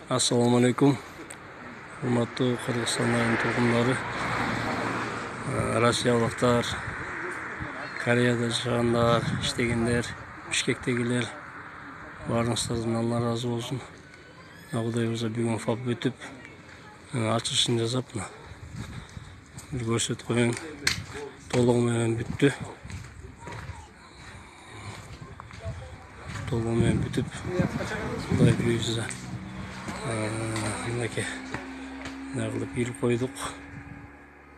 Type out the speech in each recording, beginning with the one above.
Assalamu alaikum. Hurmatlı Kırgızstan'ın turgundары, Rossiялыктар, Кореяда жашагандар, иштегендер, Бишкектегилер, баарыңыздардан Алла разы болсун. Кудай буюрса бүгүн фап өтүп, ачышын жасап, бир көрсөтүп коеюн. Толугу менен бүттү. Толугу менен бүтүп, Кудай буюрса мынакей мындай кылып илип койдук.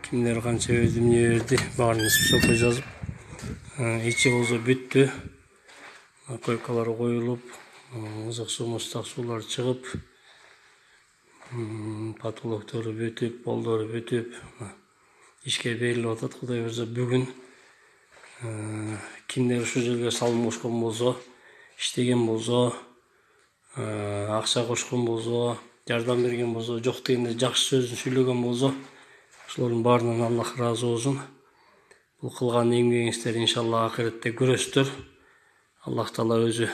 Kimler kança verdi, niye verdi, bарын списокко жазып. İçi болсо бүттү. Койкалар коюлуп, ызык суу, мустак суулар чыгып, потолоктору бүтүп, полдору бүтүп, ишке берилип атат. Кудай буюрса бүгүн кимдер ушул жерге салым кошкон болсо, иштеген болсо, акча кошкон болсо, жардам берген болсо, жок дегенде жакшы сөзүн сүйлөгөн болсо, ошолордун баарынан Аллах разы болсун. Бул кылган эмгегиңиздер иншалла акыретте көрөсүздөр. Аллах Таала өзү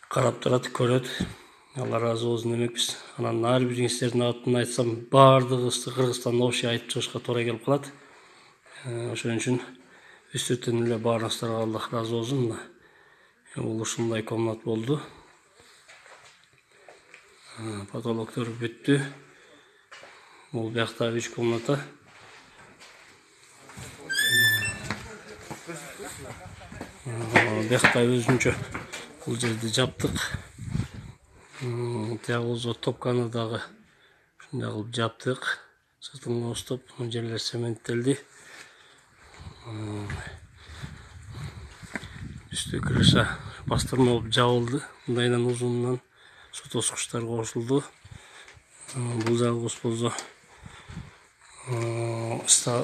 карап турат, көрөт. Алла разы болсун демекпиз. Анан ар бириңиздердин атын айтсам, баардыгыбызды Кыргызстанда общий айтып чыгышка туура келип калат. Ошон үчүн үстүртөн эле баарыңыздарга Аллах разы болсун. Бул ушундай комнат болду. Потолоктор бүттү. Бул бияқта 3 комната. Бияқта өзүнчө бул жерди жаптык. Тияк болсо топканы дагы ушундай кылып жаптык. Сыртын остоп, жерлер цементтелди. Үстү крыша бастырма болуп жабылды. Мындайдан узунунан суу тоскучтар кошулду. Бул жагыбыз болсо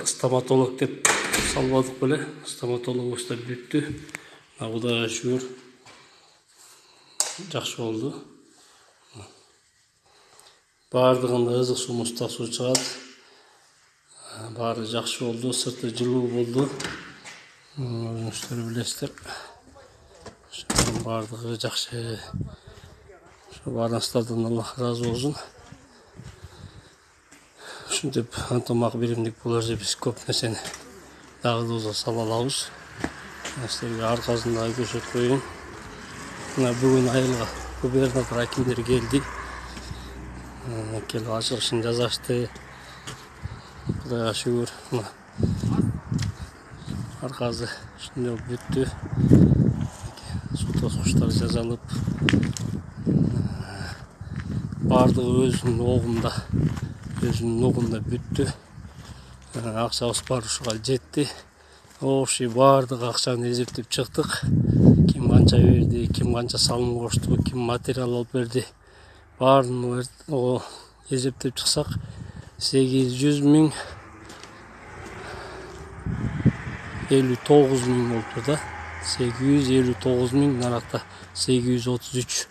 стоматолог деп салбадык беле. Стоматологубуз да бүттү. Кудайга шүгүр. Жакшы болду. Баардыгында ызык суу, мустак суу чыгат. Баары жакшы болду. Сырты жылуу болду. Өзүңүздөр билесиздер. Баардыгы жакшы. Баарыңыздардан Аллах разы болсун. Ушинтип ынтымак биримдик болор биз көп нерсени дагы да болсо сала алабыз. Силерге аркасында көрсөтүп коеюн. Мына бүгүн айылга губернатор акимдер келди. Келип ачылышын жасашты. Кудайга шүгүр. Аркасы ушундай болуп бүттү. Суу тоскучтар жасалып, баардыгы өзүнүн огунда бүттү. Акчабыз бар ушуга жетти. Общий баардык акчаны эсептеп чыктык. Ким канча берди, ким канча салым кошту, ким материал алып берди. Баарын эсептеп чыксак 800.059.000 болуптур да. 859.000 наракта 833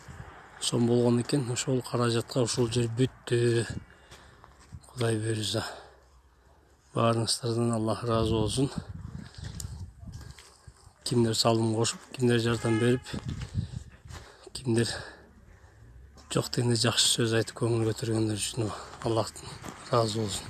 сом болгон экен. Ошол каражатка ушул жер бүттү. Кудай буюрса. Баарыңыздардан Аллах разы болсун. Kimler салым кошуп, kimler жардам берип, kimler жок дегенде жакшы сөз айтып көңүл көтөргөндөр үчүн Аллахтан разы болсун.